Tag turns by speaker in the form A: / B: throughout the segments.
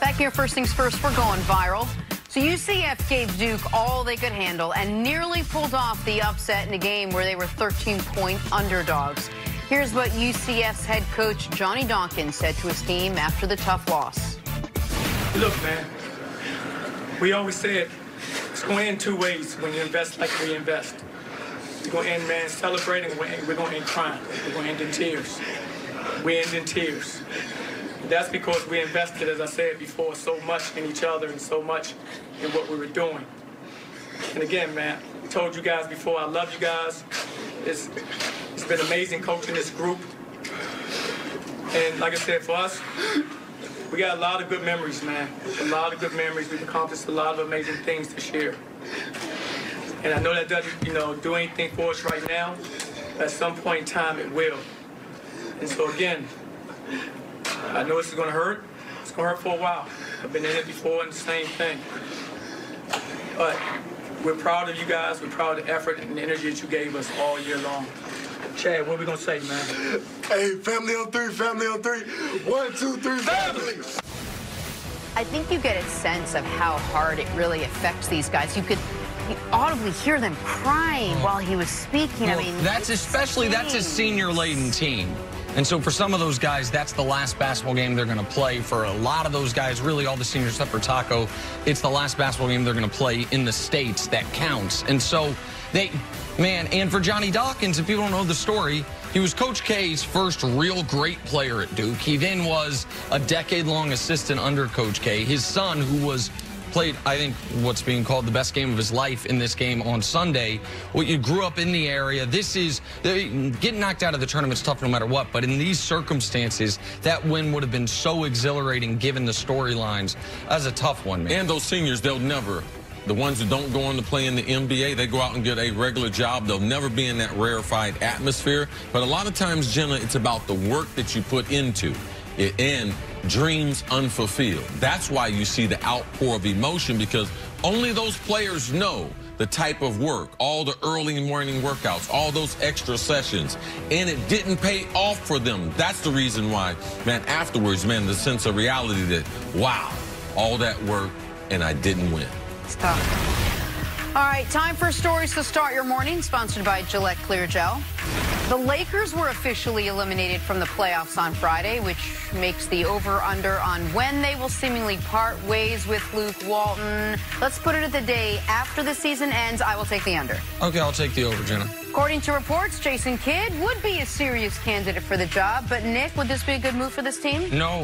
A: Back here, first things first, we're going viral. So UCF gave Duke all they could handle and nearly pulled off the upset in a game where they were 13-point underdogs. Here's what UCF's head coach Johnny Dawkins said to his team after the tough loss.
B: Look, man, we always said it's going to end two ways when you invest like we invest. We're going to end, man, celebrating. We're going to end crying. We're going to end in tears. We end in tears. That's because we invested, as I said before, so much in each other and so much in what we were doing. And again, man, I told you guys before, I love you guys. It's been amazing coaching this group. And like I said, for us, we got a lot of good memories, man. A lot of good memories. We've accomplished a lot of amazing things this year. And I know that doesn't, do anything for us right now. But at some point in time, it will. And so again, I know this is going to hurt. It's going to hurt for a while. I've been in it before and the same thing. But we're proud of you guys. We're proud of the effort and the energy that you gave us all year long. Chad, what are we going to say, man?
C: Hey, family on three, family on three. 1, 2, 3, family.
A: I think you get a sense of how hard it really affects these guys. You audibly hear them crying while he was speaking.
D: Well,
A: I mean,
D: that's a senior-laden team. And so for some of those guys, that's the last basketball game they're going to play. For a lot of those guys, really all the seniors except for Taco, it's the last basketball game they're going to play in the States that counts. And so and for Johnny Dawkins, if people don't know the story, he was Coach K's first real great player at Duke. He then was a decade-long assistant under Coach K. His son, who played, I think, what's being called the best game of his life in this game on Sunday. Well, you grew up in the area. Getting knocked out of the tournament's tough no matter what, but in these circumstances, that win would have been so exhilarating given the storylines. That's a tough one, man.
E: And those seniors, the ones that don't go on to play in the NBA, they go out and get a regular job. They'll never be in that rarefied atmosphere. But a lot of times, Jenna, it's about the work that you put into it and dreams unfulfilled. That's why you see the outpour of emotion, because only those players know the type of work, all the early morning workouts, all those extra sessions, and it didn't pay off for them. That's the reason why, man, afterwards, man, the sense of reality that, wow, all that work and I didn't win.
A: it's tough. All right, time for stories to start your morning, sponsored by Gillette Clear Gel. The Lakers were officially eliminated from the playoffs on Friday, which makes the over-under on when they will seemingly part ways with Luke Walton. Let's put it at the day after the season ends. I will take the under.
D: Okay, I'll take the over, Jenna.
A: According to reports, Jason Kidd would be a serious candidate for the job. But, Nick, would this be a good move for this team?
D: No.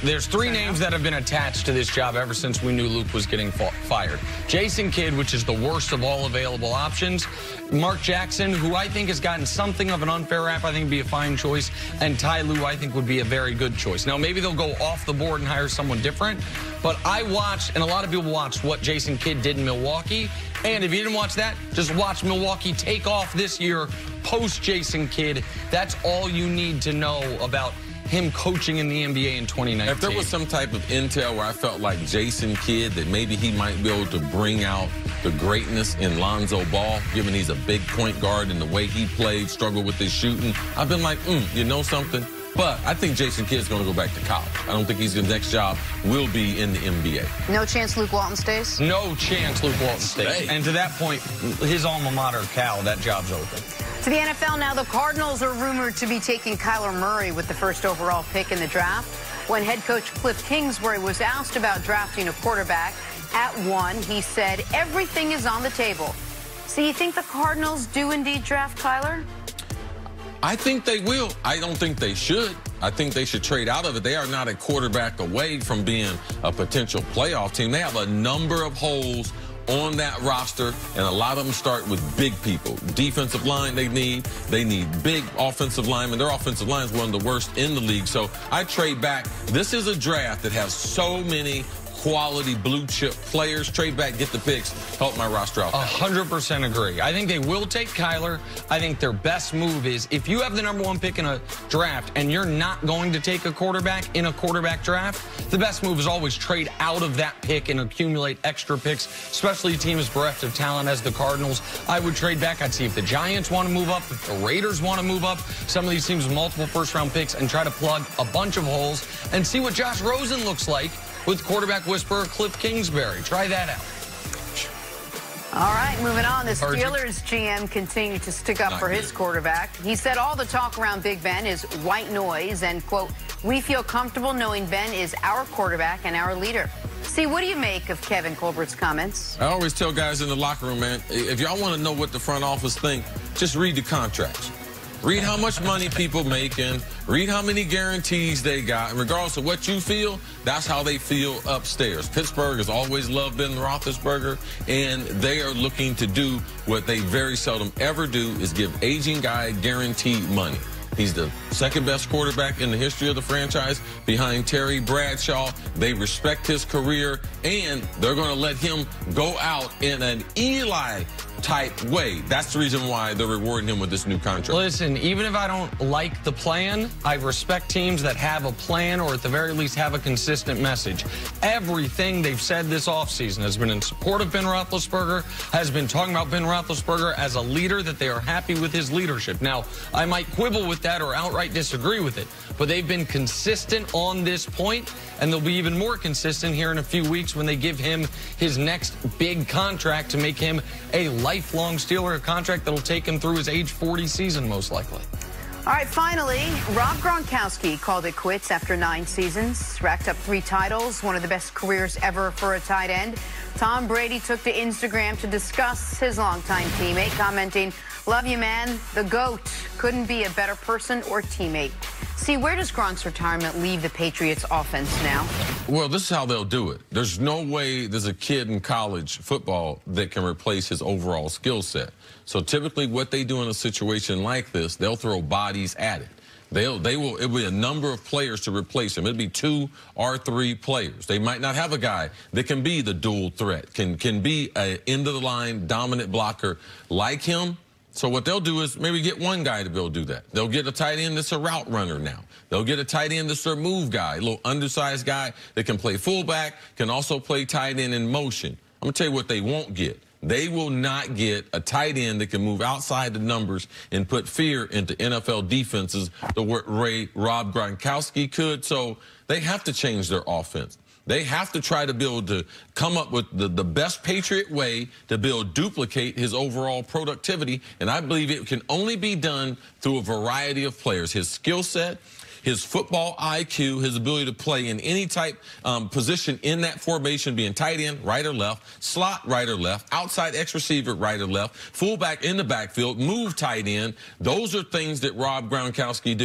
D: There's three names that have been attached to this job ever since we knew Luke was getting fired. Jason Kidd, which is the worst of all available options. Mark Jackson, who I think has gotten something of an unfair rap, I think would be a fine choice. And Ty Lue, I think, would be a very good choice. Now, maybe they'll go off the board and hire someone different. But I watched, and a lot of people watched, what Jason Kidd did in Milwaukee. And if you didn't watch that, just watch Milwaukee take off this year post-Jason Kidd. That's all you need to know about him coaching in the NBA in 2019.
E: If there was some type of intel where I felt like Jason Kidd, that maybe he might be able to bring out the greatness in Lonzo Ball, given he's a big point guard and the way he played, struggled with his shooting, I've been like, you know something? But I think Jason Kidd's going to go back to college. I don't think his next job will be in the NBA.
A: No chance Luke Walton stays?
D: No chance Luke Walton stays. And to that point, his alma mater, Cal, that job's open.
A: To the NFL now, the Cardinals are rumored to be taking Kyler Murray with the first overall pick in the draft. When head coach Cliff Kingsbury was asked about drafting a quarterback at 1, he said, everything is on the table. So you think the Cardinals do indeed draft Kyler?
E: I think they will. I don't think they should. I think they should trade out of it. They are not a quarterback away from being a potential playoff team. They have a number of holes on that roster, and a lot of them start with big people. Defensive line they need big offensive linemen. Their offensive line is one of the worst in the league. So I trade back. This is a draft that has so many quality blue chip players. Trade back, get the picks, help my roster out.
D: 100% agree. I think they will take Kyler. I think their best move is if you have the #1 pick in a draft and you're not going to take a quarterback in a quarterback draft, the best move is always trade out of that pick and accumulate extra picks, especially a team as bereft of talent as the Cardinals. I would trade back. I'd see if the Giants want to move up, if the Raiders want to move up, some of these teams with multiple first-round picks, and try to plug a bunch of holes and see what Josh Rosen looks like with quarterback whisperer Cliff Kingsbury. Try that out.
A: All right, moving on. The Steelers GM continued to stick up for his quarterback. He said all the talk around Big Ben is white noise and, quote, we feel comfortable knowing Ben is our quarterback and our leader. See, what do you make of Kevin Colbert's comments?
E: I always tell guys in the locker room, man, if y'all want to know what the front office think, just read the contracts. Read how much money people making, read how many guarantees they got, and regardless of what you feel, that's how they feel upstairs. Pittsburgh has always loved Ben Roethlisberger, and they are looking to do what they very seldom ever do, is give aging guy guaranteed money. He's the second best quarterback in the history of the franchise behind Terry Bradshaw. They respect his career, and they're going to let him go out in an Eli-type way. That's the reason why they're rewarding him with this new contract.
D: Listen, even if I don't like the plan, I respect teams that have a plan or at the very least have a consistent message. Everything they've said this offseason has been in support of Ben Roethlisberger, has been talking about Ben Roethlisberger as a leader, that they are happy with his leadership. Now, I might quibble with that or outright disagree with it, but they've been consistent on this point, and they'll be even more consistent here in a few weeks when they give him his next big contract to make him a lifelong Steeler, a contract that'll take him through his age 40 season, most likely.
A: All right, finally, Rob Gronkowski called it quits after 9 seasons, racked up 3 titles, one of the best careers ever for a tight end. Tom Brady took to Instagram to discuss his longtime teammate, commenting, love you, man, the GOAT. Couldn't be a better person or teammate. See, where does Gronk's retirement leave the Patriots offense now?
E: Well, this is how they'll do it. There's no way there's a kid in college football that can replace his overall skill set. So typically what they do in a situation like this, they'll throw bodies at it. It'll be a number of players to replace him. It'll be 2 or 3 players. They might not have a guy that can be the dual threat, can be an end-of-the-line dominant blocker like him. So what they'll do is maybe get one guy to be able to do that. They'll get a tight end that's a route runner now. They'll get a tight end that's their move guy, a little undersized guy that can play fullback, can also play tight end in motion. I'm going to tell you what they won't get. They will not get a tight end that can move outside the numbers and put fear into NFL defenses the way Rob Gronkowski could. So they have to change their offense. They have to try to build to come up with the best Patriot way to duplicate his overall productivity. And I believe it can only be done through a variety of players. His skill set, his football IQ, his ability to play in any type position in that formation, being tight end, right or left, slot, right or left, outside X receiver, right or left, fullback in the backfield, move tight end. Those are things that Rob Gronkowski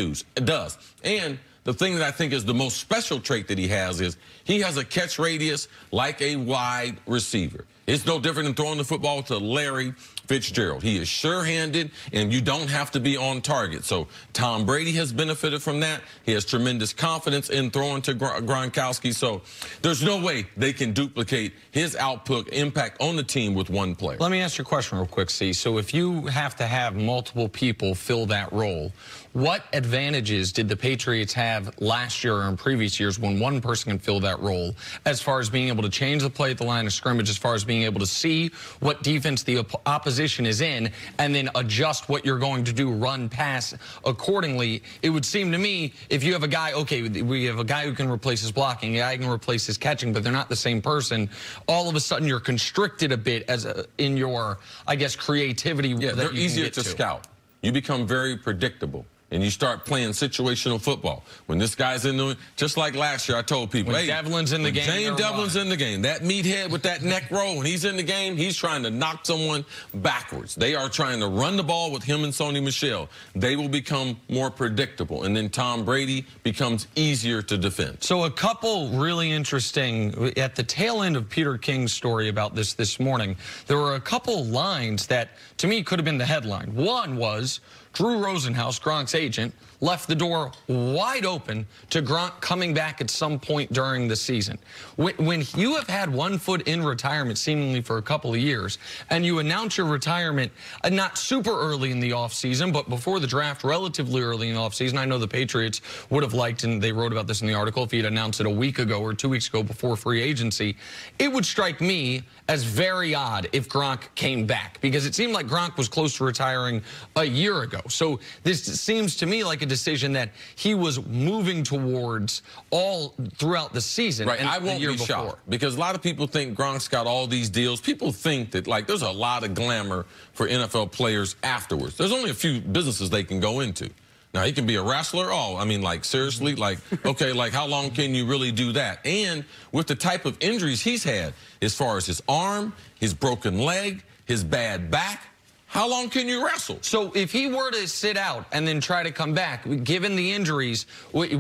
E: does. And the thing that I think is the most special trait that he has is he has a catch radius like a wide receiver. It's no different than throwing the football to Larry Fitzgerald. He is sure-handed, and you don't have to be on target. So Tom Brady has benefited from that. He has tremendous confidence in throwing to Gronkowski. So there's no way they can duplicate his output impact on the team with one player.
D: Let me ask you a question real quick, C. So if you have to have multiple people fill that role, what advantages did the Patriots have last year or in previous years when one person can fill that role, as far as being able to change the play at the line of scrimmage, as far as being able to see what defense the opposition is in, and then adjust what you're going to do, run, pass accordingly? It would seem to me, if you have a guy, okay, we have a guy who can replace his blocking, a guy who can replace his catching, but they're not the same person, all of a sudden you're constricted a bit in your, I guess, creativity.
E: Yeah,
D: that
E: they're
D: you
E: easier
D: can get
E: to scout. You become very predictable. And you start playing situational football. When this guy's in the, just like last year, I told people,
D: when
E: hey,
D: Devlin's in the game,
E: James Devlin's in the game. That meathead with that neck roll, when he's in the game, he's trying to knock someone backwards. They are trying to run the ball with him and Sony Michel. They will become more predictable. And then Tom Brady becomes easier to defend.
D: So a couple really interesting, at the tail end of Peter King's story about this morning, there were a couple lines that, to me, could have been the headline. One was, Drew Rosenhaus, Gronk's agent, left the door wide open to Gronk coming back at some point during the season. When you have had one foot in retirement seemingly for a couple of years, and you announce your retirement not super early in the offseason, but before the draft, relatively early in the offseason. I know the Patriots would have liked, and they wrote about this in the article, if he'd announced it a week ago or 2 weeks ago before free agency. It would strike me as very odd if Gronk came back, because it seemed like Gronk was close to retiring a year ago. So this seems to me like a decision that he was moving towards all throughout the season.
E: Right,
D: and
E: I won't be shocked, because a lot of people think Gronk's got all these deals. People think that, like, there's a lot of glamour for NFL players afterwards. There's only a few businesses they can go into. Now, he can be a wrestler. Oh, I mean, like, seriously? Like, okay, like, how long can you really do that? And with the type of injuries he's had, as far as his arm, his broken leg, his bad back, how long can you wrestle? So
D: if he were to sit out and then try to come back, given the injuries, what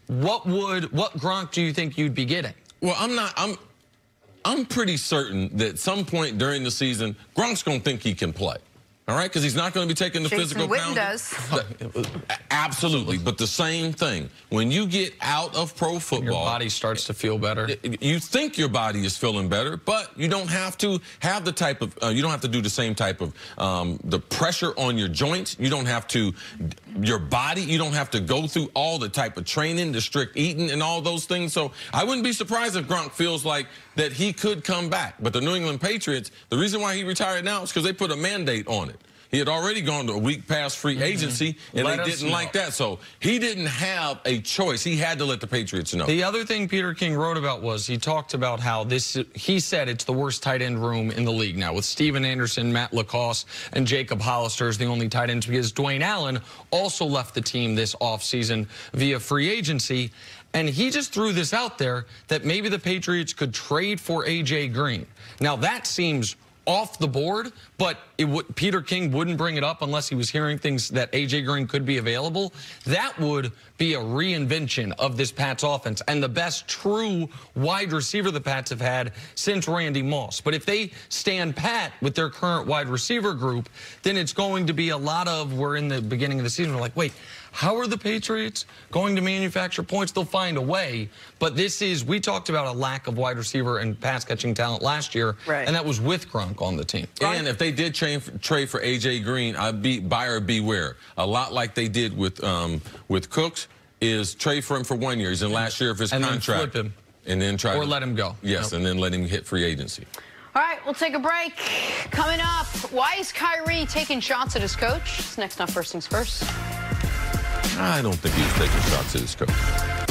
D: Gronk do you think you'd be getting?
E: Well, I'm pretty certain that at some point during the season, Gronk's going to think he can play. All right, because he's not going to be taking the physical pounding.
A: does.
E: Absolutely, but the same thing. When you get out of pro football,
D: your body starts to feel better.
E: You think your body is feeling better, but you don't have to have the type of, you don't have to do the same type of, the pressure on your joints. You don't have to, your body, you don't have to go through all the type of training, the strict eating and all those things. So I wouldn't be surprised if Gronk feels like that he could come back. But the New England Patriots, the reason why he retired now is because they put a mandate on it. He had already gone to a week past free agency, and they didn't like that. So he didn't have a choice. He had to let the Patriots know.
D: The other thing Peter King wrote about was he talked about how he said it's the worst tight end room in the league now, with Steven Anderson, Matt LaCosse, and Jacob Hollister as the only tight ends, because Dwayne Allen also left the team this offseason via free agency. And he just threw this out there that maybe the Patriots could trade for A.J. Green. Now, that seems off the board, but Peter King wouldn't bring it up unless he was hearing things that A.J. Green could be available. That would be a reinvention of this Pats offense and the best true wide receiver the Pats have had since Randy Moss. But if they stand pat with their current wide receiver group, then it's going to be a lot of, we're in the beginning of the season, we're like, wait, how are the Patriots going to manufacture points? They'll find a way. But this is, we talked about a lack of wide receiver and pass catching talent last year, and that was with Gronk on the team.
E: And if they did trade for A.J. Green, I'd be buyer beware. A lot like they did with Cooks, is trade for him for 1 year. He's in last year of his contract.
D: Then flip him.
E: And then try
D: or let him go.
E: Yes, and then let him hit free agency.
A: All right, we'll take a break. Coming up, why is Kyrie taking shots at his coach? It's next on First Things First.
E: I don't think he was taking shots at his coach.